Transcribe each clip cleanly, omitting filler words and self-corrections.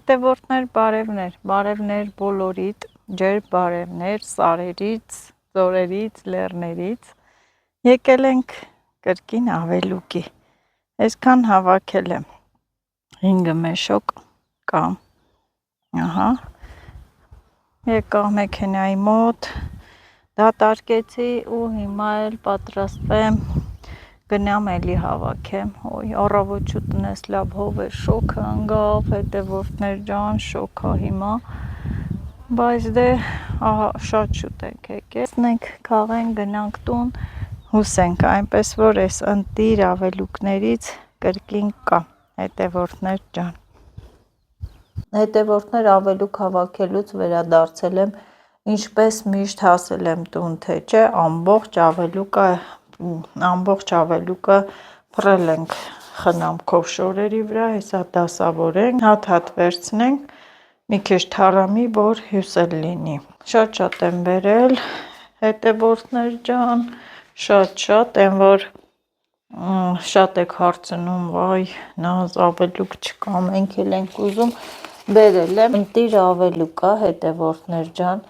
Հետևորդներ, բարևներ բոլորիդ, ջերմ բարևներ սարերից, ծորերից, լեռներից, եկել ենք կրկին ավելուկի, այսքան հավաքել եմ 5 մեշոկ կամ, ահա, եկա մեքենայի մոտ, դատարկեցի ու հիմա էլ պատրաստվեմ գնամ էլի հավաքեմ, առավոտ տնես լավ հով է շոքը ընգավ, հետևորդներ ջան, շոքա հիմա, բայց դե ահա շատ շուտ ենք եկել, քաղենք գնանք տուն, հուսենք, այնպես որ այս ընտիր ավելուկներից կրկին կա, հետևորդներ ջան։ Հետևորդներ ավելուկ հավաքելուց վերադարձել եմ, ինչպես միշտ հասել եմ տուն, թե չէ, ամբողջ ավելուկը փռել ենք խնամքով շորերի վրա, հեսա դասավորենք, հատ վերցնենք, մի քիչ թառամի, որ հյուսել լինի, շատ եմ բերել, հետևորդներ ջան, շատ, են որ շատ եք հարցնում, վայ, նազ ավելուկ չկա, մենք էլ ենք ուզում, բերել եմ, ընտիր ավելուկ է, հետևորդներ ջան,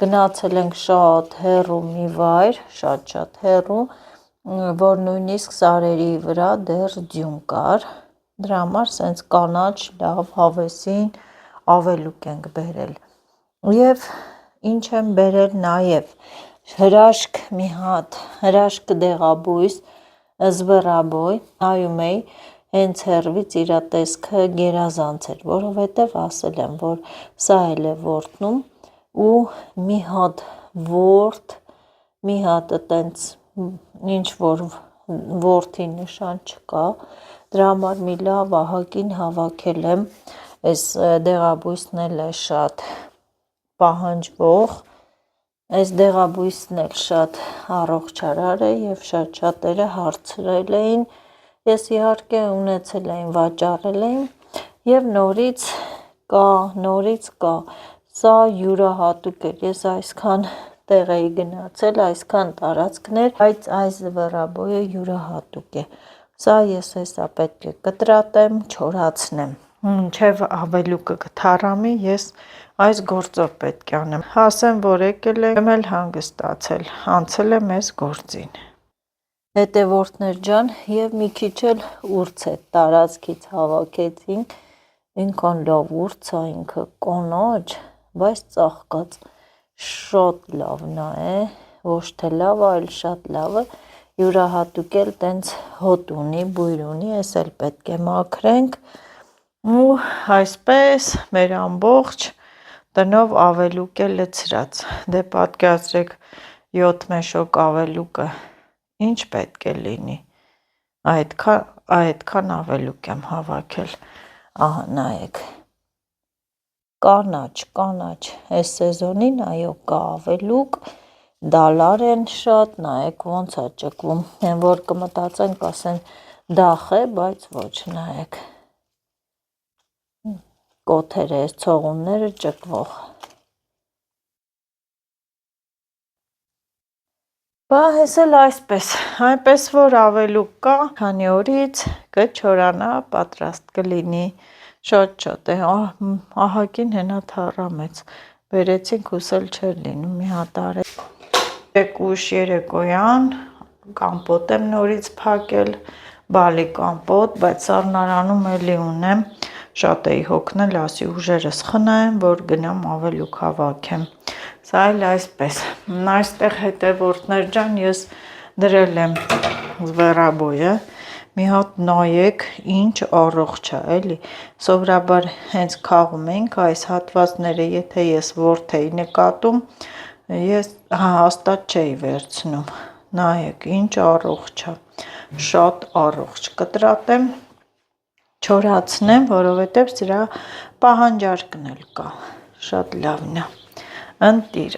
գնացել ենք շատ հեռու մի վայր, շատ հեռու, որ նույնիսկ սարերի վրա դեռ ձյուն կար, դրա համար սենց կանաչ, լավ հավեսին ավելուկ ենք բերել, և ինչ եմ բերել նաև, հրաշք մի հատ, հրաշք դեղաբույս, զվռաբոյ, նայում էի, հենց հեռվից իրա տեսքը գերազանց էր, որովհետև ասել եմ, որ սա էլ է որդնում ու մի հատ որդ, մի հատ տենց ինչ որ որդի նշան չկա, դրա համար մի լավ ահագին հավաքել եմ, այս դեղաբույսն էլ է շատ պահանջվող, այս դեղաբույսն էլ շատ առողջարար է և շատերը հարցրել էին, ես իհարկե ունեցել էին, վաճառել էին և նորից կա, սա յուրահատուկ էր, ես այսքան տեղ էի գնացել, այսքան տարածքներ, բայց այս զվռաբոյը յուրահատուկ է, սա ես հեսա պետք է կտրատեմ, չորացնեմ, մինչև ավելուկը կթառամի, ես այս գործով պետք է անեմ, ասեմ, որ եկել եմ էլ հանգստացել, անցել եմ այս գործին։ Հետևորդներ ջան, և մի քիչ էլ ուրց է տարածքից հավաքեցինք, ինքան լավ ուրց է, ինքը կոնաչ, բայց ծաղկած, շատ լավն է, ոչ թե լավ, այլ շատ լավը, յուրահատուկ էլ տենց հոտ ունի, բույր ունի, ես էլ պետք է մաքրենք ու այսպես մեր ամբողջ տնով ավելուկ է լցրած, դե պատկերացրեք 7 մեշոկ ավելուկը, ինչ պետք է լինի, այդքան ավելուկ եմ հավաքել, ահա նայեք, կանաչ, այս սեզոնին այո կա ավելուկ, դալար են շատ, նայեք ոնց է ճկվում, են որ կմտածեն կասեն դախ է, բայց ոչ, նայեք, կոթերը, այս ցողունները ճկվող, բա հես էլ այնպես որ ավելուկ կա, քանի օրից կչորանա, պատրաստ կլինի, շատ, ահագին հենա թառամեց, բերեցինք հուսել չէր լինում, մի հատ ուշ երեկոյան, կամպոտ եմ նորից փակել, բալի կամպոտ, բայց սառնարանում էլի ունեմ, շատ էի հոգնել, ասի ուժերս խնայեմ, որ գնամ ավելուկ հավաքեմ, սա էլ այսպես, այստեղ հետևորդներ ջան, ես դրել եմ զվռաբոյը, մի հատ նայեք, ինչ առողջ է, էլի, սովորաբար հենց քաղում ենք, այս հատվածները, եթե ես որդ էի նկատում, ես հաստատ չէի վերցնում, նայեք, ինչ առողջ է, շատ առողջ, կտրատեմ, չորացնեմ, որովհետև սրա պահանջարկն էլ կա, շատ լավն է, ընտիր,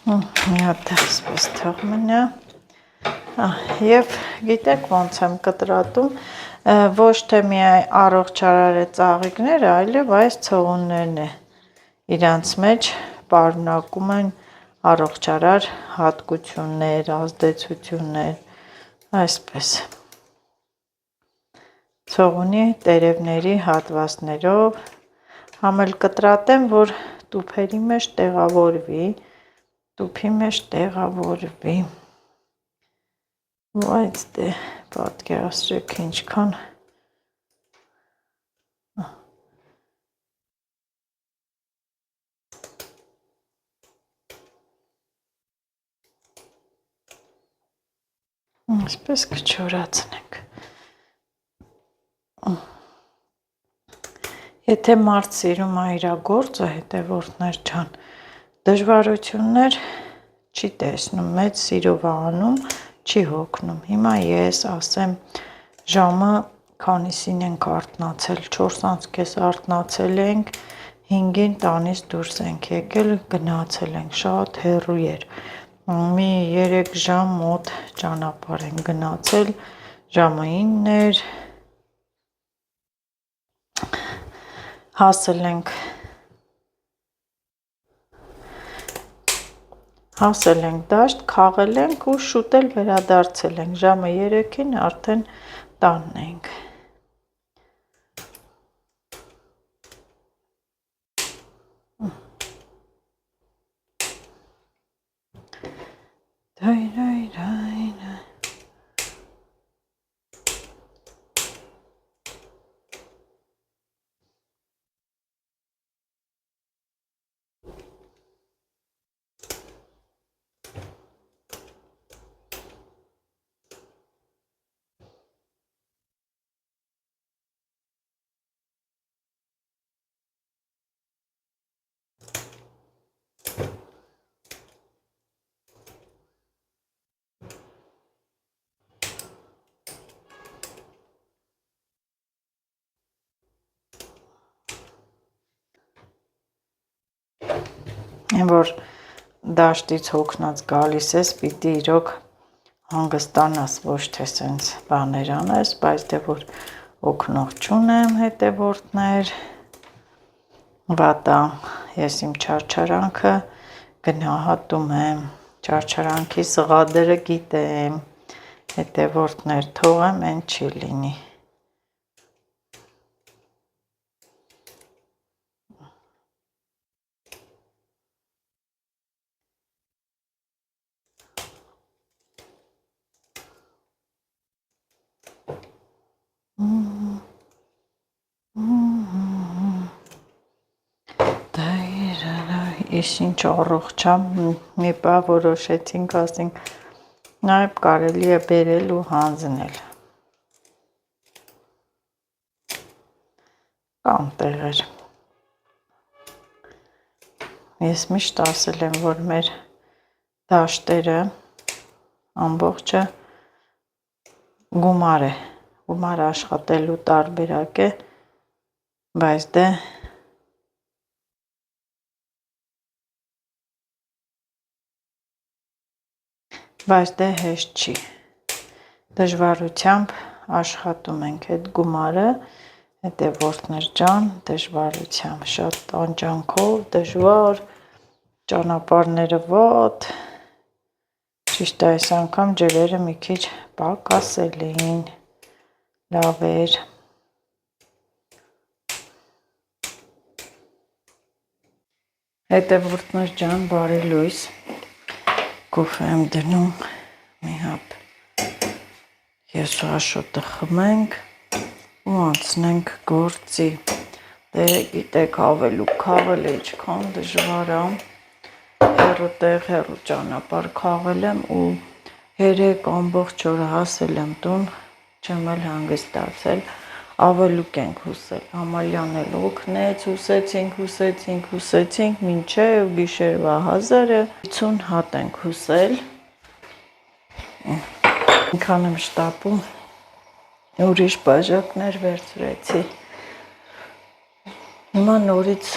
մի հատ այսպես թող մնա, և գիտեք ոնց եմ կտրատում, ոչ թե միայն առողջարար է ծաղիկները, այլև այս ցողուններն է, իրանց մեջ պարունակում են առողջարար հատկություններ, ազդեցություններ, այսպես, ցողունի տերևների հատվածներով համել կտրատեմ, որ տուփերի մեջ տեղավորվի, տուփի մեջ տեղավորվի։ Բայց դե պատկերացրեք ինչքան այսպես կչորացնենք։ Եթե մարդ սիրում է իր գործը, հետևորդներ ջան, դժվարություններ չի տեսնում, մեծ սիրով անում, չի հոգնում։ Հիմա ես ասեմ ժամը քանիսին ենք արթնացել, 4:30 արթնացել ենք, 5-ին տանից դուրս ենք եկել, գնացել ենք, շատ հեռու էր։ Մի 3 ժամ մոտ ճանապարհ ենք գնացել, ժամը 9 էր, հասել ենք դաշտ, խաղել ենք ու շուտ էլ վերադարձել ենք, ժամը 3-ին արդեն տանն ենք։ Որ դաշտից հոգնած գալիս ես, պիտի իրոք հանգստանաս, ոչ թե սենց բաներ անես, բայց դե որ օգնող չունեմ հետևորդներ, վատա, ես իմ չարչարանքը գնահատում եմ, չարչարանքի սղադրը գիտեմ, հետևորդներ, թողեմ են չի լինի։ Ես ինչ առողջ եմ, մի բա որոշեցինք ասենք, նաև կարելի է բերել ու հանձնել։ Կան տեղեր։ Ես միշտ ասել եմ, որ մեր դաշտերը ամբողջը գումար է, գումար աշխատելու տարբերակ է, բայց դե հեշտ չի, դժվարությամբ աշխատում ենք այդ գումարը, հետևորդներ ջան, դժվարությամբ, շատ տանջանքով, դժվար, ճանապարհները վատ, ճիշտ է այս անգամ ջրերը մի քիչ պակասել էին, լավ էր։ Հետևորդներ ջան, բարի լույս, կոֆե եմ դնում, մի հատ ես աշոտը խմենք ու անցնենք գործի, դե գիտեք ավելուկ քաղել է ինչքան դժվար է, հեռու տեղ հեռու ճանապարհ քաղել եմ ու 3 ամբողջ օր հասել եմ տուն, չեմ էլ հանգստացել, ավելուկ ենք հուսել, Ամալյան էլ օգնեց, հուսեցինք, մինչև գիշերվա 1050 հատ ենք հուսել, ինքան եմ շտապում, ուրիշ բաժակներ վերցրեցի, հիմա նորից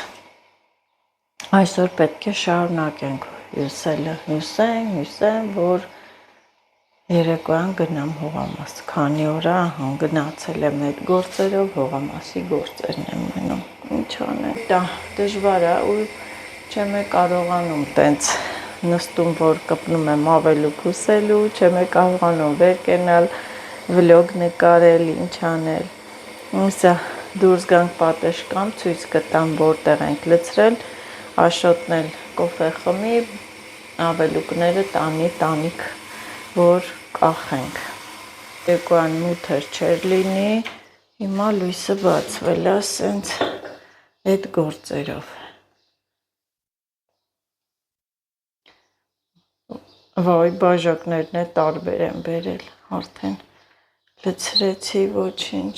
այսօր պետք է շարունակենք հյուսելը, հյուսեմ, որ երեկոյան գնամ հողամաս, քանի օր է գնացել եմ այդ գործերով, հողամասի գործերն եմ մնում, ինչ անեմ, դա դժվար է ու չեմ է կարողանում տենց նստում, որ կպնում եմ ավելուկ հուսելու, չեմ է կարողանում վեր կենալ, վլոգ նկարել, ինչ անել, Սա դուրս գանք պատշգամբ, ցույց կտամ որտեղ ենք լցրել, Աշոտն էլ կոֆե խմի, ավելուկները տանի տանիք, որ կախենք։ Երկուան մութեր չեր լինի, հիմա լույսը բացվել է, սենց այդ գործերով։ Վայ, բաժակներն է տարբեր են բերել, արդեն լցրեցի, ոչինչ։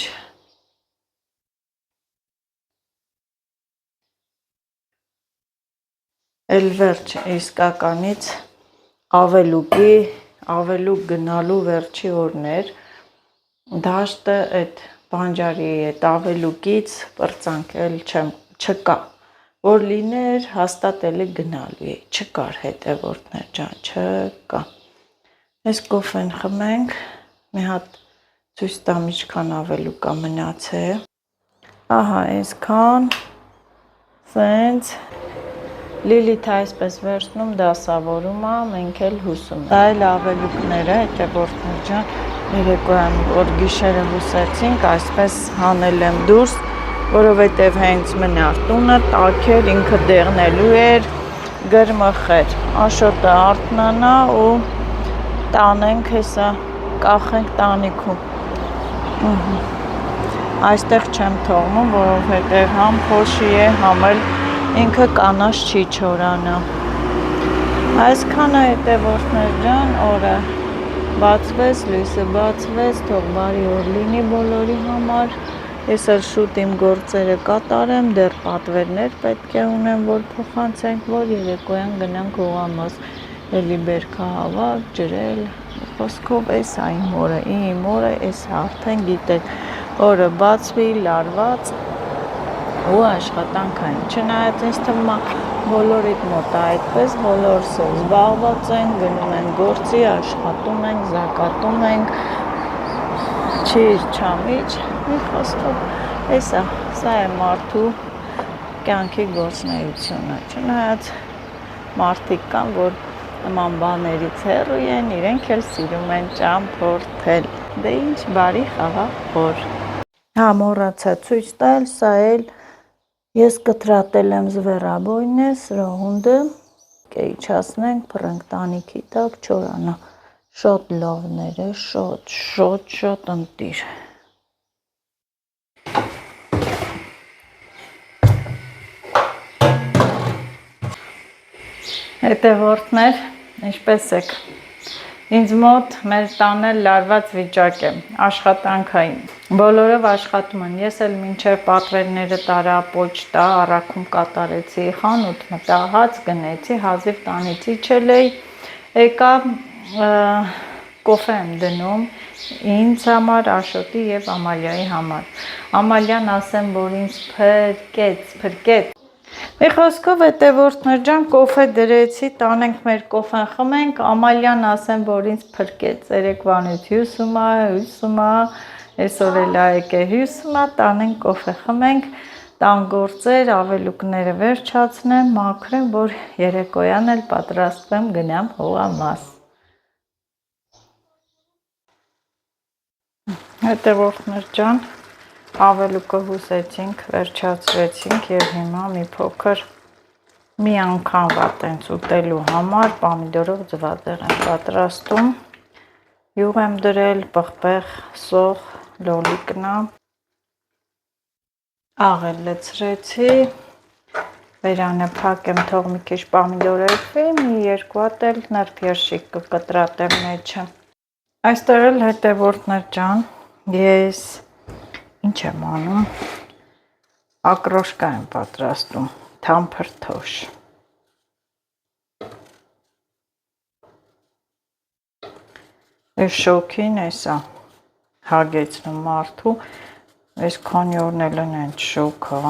Էլ վերջ իսկականից ավելուկ գնալու վերջի օրներ, դաշտը այդ բանջարի այդ ավելուկից պրծանքել չկա, որ լիներ հաստատ էլի գնալու է, չկար հետևորդներ ջան, չկա։ Այս կոֆեն խմենք, մի հատ ցույց տամ ինչքան ավելուկա մնացել։ Ահա այսքան, սենց Լիլիթը այսպես վերցնում դասավորում է, մենք էլ հուսում ենք։ Դա էլ ավելուկները, հետևորդներ ջան, երեկոյան որ գիշերը հուսեցինք, այսպես հանել եմ դուրս, որովհետև հենց մնար տունը, տաք էր, ինքը դեղնելու էր, գրմխեր, Աշոտը արթնանա ու տանենք, հեսա կախենք տանիքում։ Այստեղ չեմ թողնում, որովհետև համ փոշի է, համ էլ ինքը կանաչ չի չորանա։ Այսքանը հետևորդներ ջան, օրը բացվեց, լույսը բացվեց, թող բարի օր լինի բոլորի համար։ Ես էլ շուտ իմ գործերը կատարեմ, դեռ պատվերներ պետք է ունեմ, որ փոխանցենք, որ երեկոյան գնանք հողամաս, էլի բերքահավաք, ջրել, խոսքով էս է իմ օրը, էս արդեն գիտեք, օրը բացվի, լարված ու աշխատանքային, չնայած ինձ թվում է բոլորիդ մոտ է այդպես, բոլորս զբաղված են, գնում են գործի, աշխատում ենք, զակատում ենք, չիր չամիչ, մի խոսքով, սա է մարդու կյանքի գործնեությունը, չնայած մարդիկ կան, որ նման բաներից հեռու են, իրենք էլ սիրում են ճամփորդել, դե ինչ բարի խաղաղ օր։ Մոռացա ցույց տալ, սա էլ ես կտրատել եմ զվերաբոյնը, սրահունդը, կեիչացնենք, փռենք տանիքի տակ, չորանա, շոտ լավներ է, շոտ ընտիր։ Հետևորդներ, ինչպես եք, ինձ մոտ մեր տանը լարված վիճակ է, աշխատանքային, բոլորով աշխատում են, ես էլ մինչև պատվերները տարա, պոչտա, առաքում կատարեցի, խանութ մտա, հաց գնեցի, հազիվ տանիցի չելեի, եկա կոֆե եմ դնում, ինձ համար, Աշոտի և Ամալիայի համար, Ամալյան ասեմ, որ ինձ փրկեց, մի խոսքով հետևորդներ ջան, կոֆե դրեցի, տանենք մեր կոֆեն խմենք, Ամալյան ասեմ, որ ինձ փրկեց, երեկվանից հյուսում է, այսօր էլ եկե հյուսում է, տանենք կոֆե խմենք, տան գործեր, ավելուկները վերջացնեմ, մաքրեմ, որ երեկոյան էլ պատրաստվեմ գնամ հողամաս։ Հետևորդներ ջան, ավելուկը հուսեցինք, վերջացրեցինք և հիմա մի փոքր մի անգամվա տենց ուտելու համար պամիդորով ձվածեղ եմ պատրաստում, յուղ եմ դրել, պղպեղ, սող, լոլիկնա, աղել լցրեցի, բերանը փակեմ, թող մի քիչ պամիդոր էրվի, մի երկու հատ էլ նրբ երշիկ կկտրատեմ մեջը։ Այստեղ էլ հետևորդներ ջան, ես ինչ եմ անում, ակրոշկա եմ պատրաստում, թամփրթոշ։ Այս շոքին էսա հագեցնում մարդու, այս քանի օրն էլ են շոքա,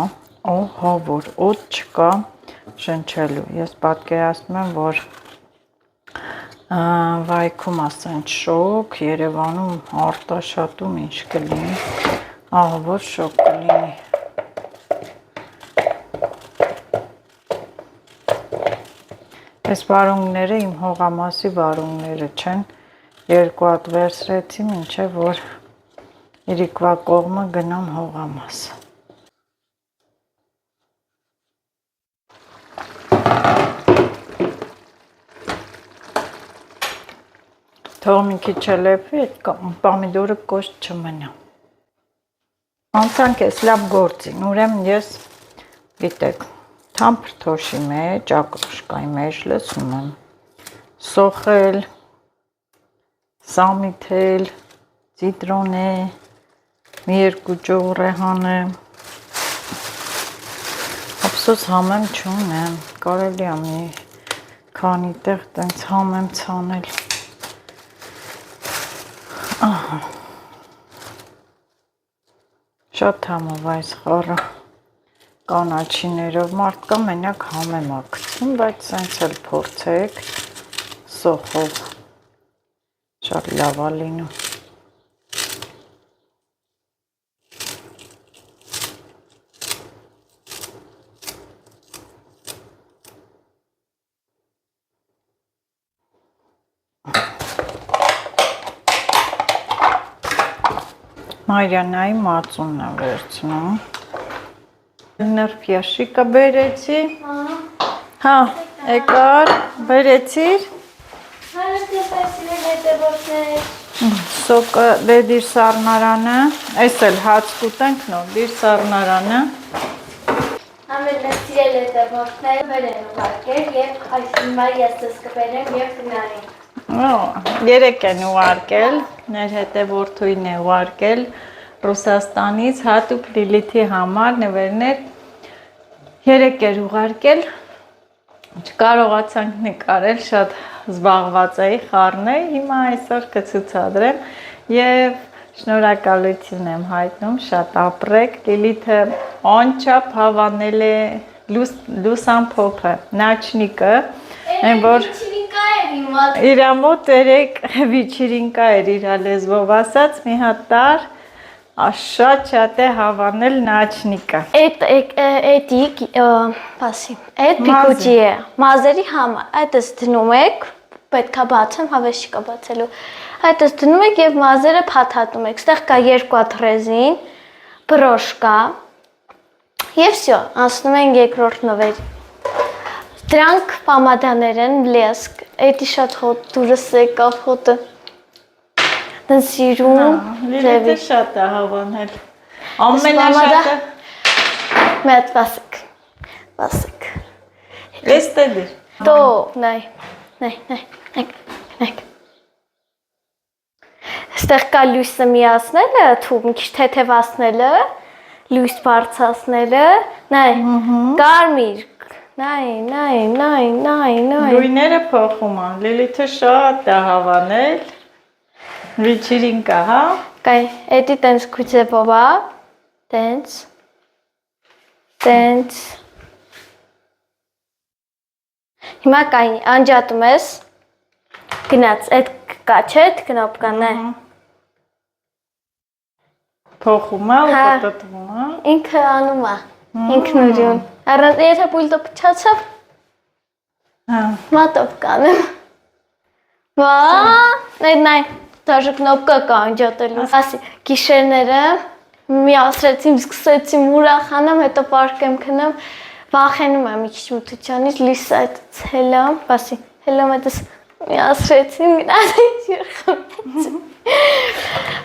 ահա որ օդ չկա շնչելու, ես պատկերացնում եմ, որ վայքում ասենց շոկ, Երևանում Արտաշատում ինչ կլինի, ահա որ շոկ կլինի։ Այս վարունգները իմ հողամասի վարունգները չեն, երկու հատ վերցրեցի, մինչև որ Իրիկվա կողմը գնամ հողամաս։ Թող մի քիչ չլեփվի, այդ պամիդորը կոշտ չմնա։ Անցանք էս լավ գործին, ուրեմն ես գիտեք, թամփ թոշի մեջ, ակրոշկայի մեջ լցնում եմ սոխել, սամիթել, ցիտրոնե, մի երկու ճյուղ ռեհանը, ափսոս համեմ չունեմ, կարելի է մի քանի տեղ տենց համեմ ցանել։ Ահա։ Շատ համով այս խառը կանաչիներով մարդկա մենակ համեմ ակցում, բայց սենց էլ փորձեք սոխով շատ լավ է լինում։ Մարիանայի մածունն է վերցնում։ Նրբյաշիկը բերեցի։ Հա, եկար, բերեցիր։ Սոկը դե դիր սառնարանը, այս էլ հաց կուտենք նոր, դիր սառնարանը։ Ամենը սիրել է տևորդները վեր են ուղարկել և այս հիմա ես դες կբերեմ և գնարին։ Երեք են ուղարկել, ներ հետևորդույն է ուղարկել Ռուսաստանից հատուկ Լիլիթի համար նվերներ երեք էր ուղարկել, չկարողացանք նկարել, շատ զբաղված էի խառնել, հիմա այսօր կցուցադրեմ և շնորհակալություն եմ հայտնում, շատ ապրեք, Լիլիթը անչափ հավանել է լուսամփոփը, նաչնիկը, այն որ իր մոտ երեք վիչիրինկա էր իր լեզվով ասած, մի հատ տար, շատ է հավանել նաչնիկը։ Էդի, պասի, էդ պիկուճի է, մազերի համար, այդս դնում եք, պետք է բացեմ, հավես չկա բացելու, այդս դնում եք և մազերը փաթաթում եք, ստեղ կա երկու հատ ռեզին, բրոշ կա, և վсё, անցնում ենք երկրորդ նվերի։ Դրանք պամադաներ են, լեսկ, էդի շատ հոտ դուրս եկավ հոտը, դն սիրում, Լիլիթը շատ է հավանել, ամենաշատը, մետ վասեք, ես տեդիր, դո, նայք, ստեղ կա լույսը միացնելը, թում քիչ թեթևացնելը, լույս բարձրացնելը, նայ, կարմիր, նայ, գույները փոխում են, Լիլիթը շատ է հավանել, վիչիրինկա, հա? Կայ, էդի տենց քույցեվով է, տենց, հիմա կային, անջատում ես, գնաց, էդ կա չէ, էդ կնոպկան է, փոխում է ու պտտվում է, ինքը անում է, ինքնուրյուն, առանց եթե պուլտը պչացավ, մատով կանեմ, նայ, դաժը կնոպկա կա անջատելու, ասի, գիշերները միասրեցիմ, սկսեցիմ ուրախանամ, հետո պարկեմ քնեմ, վախենում եմ մի քիչ մթությանից, լույսը այդց հելամ, ասի, հելամ այդս միասրեցիմ, գնացից յուրխմեցիմ,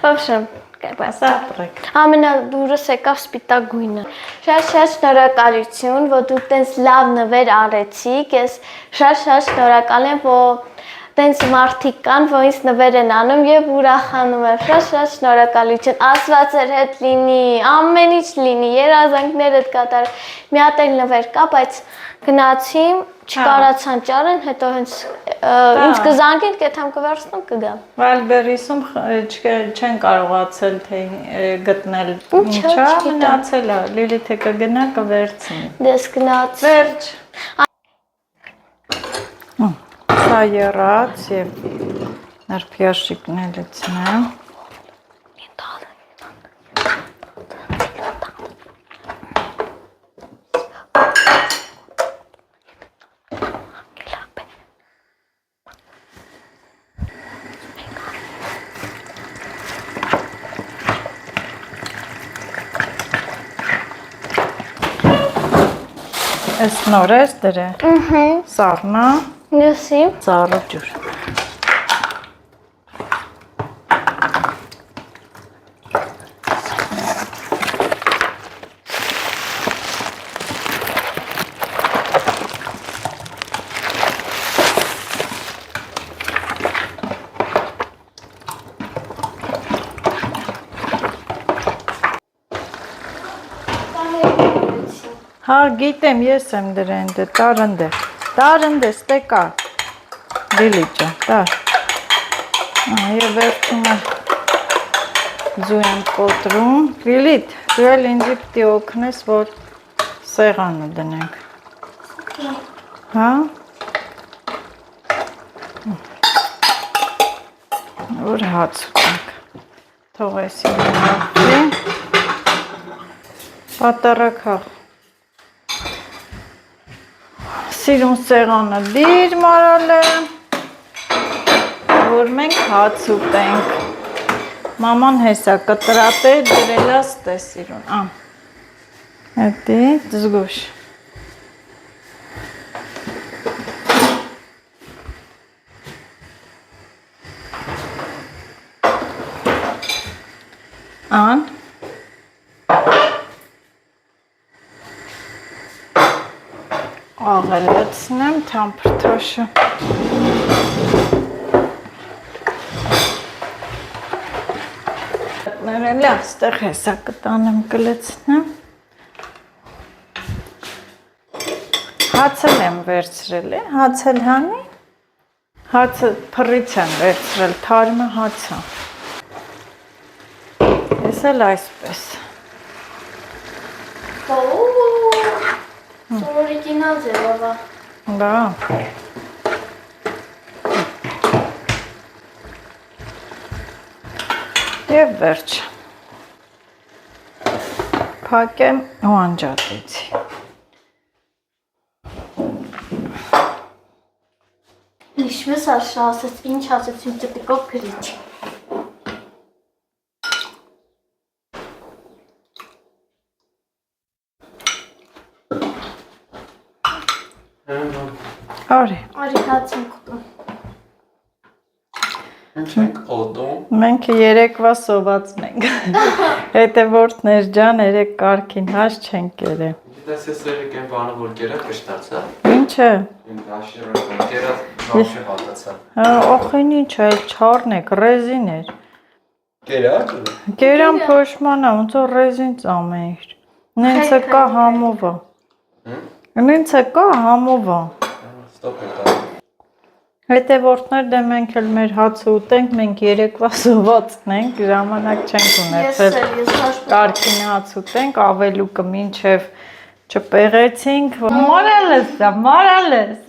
վաբշեմ, ամենադուրս եկավ սպիտակ գույնը, շատ շնորհակալություն, որ դու տենց լավ նվեր արեցիք, ես շատ շնորհակալ եմ, որ տենց մարդիկ կան, որ ինձ նվեր են անում և ուրախանում եմ, շատ շնորհակալություն, Աստված էր հետ լինի, ամեն ինչ լինի, երազանքներդ կատարել, մի հատ էլ նվեր կա, բայց գնացիմ, չկարացան ճարեն, հետո հենց ինձ կզանգեն, կեթամ կվերցնեմ կգամ։ Վալբերիսում չեն կարողացել գտնել ինչա, մնացել է, Լիլիթը կգնա կվերցնի։ Դες գնաց։ Վերջ։ Սա եռած և նրբյաշիկն է լցնեմ։ Էս նոր ես դրել։ Սառնա, Մյուսի։ ծառը ջուր։ Հա, գիտեմ, ես եմ դրեն դե, տարընդե, ստեկա, դիլիջը, տար, և վերջում է ձու եմ կոտրում, Լիլիթ, դու էլ ինձի պտի օգնես, որ սեղանը դնենք, հա, որ հաց ուտենք, թող էսի հաղթի, պատարակաղ, Սիրուն սեղանը դիր մարալ է, որ մենք հաց ուտենք, մաման հեսա կտրատ է դրելաս տե սիրուն, հետի ձգուշ, ան, աղելացնեմ թամփրթոշը ներելի աստեղ հեսա կտանեմ կլեցնեմ հացել եմ վերցրել է հացել հանի հացը փռից եմ վերցրել թարմը հացա ես էլ այսպես Օրիգինալ ձևով է։ Դա։ Եվ վերջ։ Փակեմ ու անջատեցի։ Հիշվես ասես, ինչ ասեց ինձ տիկով գրիչ։ Արի։ Արի հաց ենք ուտում։ Ինչ ենք ուտում։ Մենք երեկվա սովածն ենք։ Հետևորդներ ջան, երեք կարգին հաց չենք կերել։ Գիտես ես երեք են բանը որ կերած կշտացա։ Ինչը։ Իմ դաշիրը կերած բաşı հատացա։ Հա, օխին ինչ է, չառն եք, ռեզին էր։ Կերած։ Կերամ փոշմանա, ոնց որ ռեզին ծամեիր։ Նենց է կա համովա։ Նենց է կա համովա։ Ստոպ է տա։ Հետևորդներ դե մենք էլ մեր հացը ուտենք, մենք երեկվա սովածն ենք, ժամանակ չենք ունեցել կարգին հաց ուտենք, ավելուկը մինչև չպեղեցինք, մարալ ես,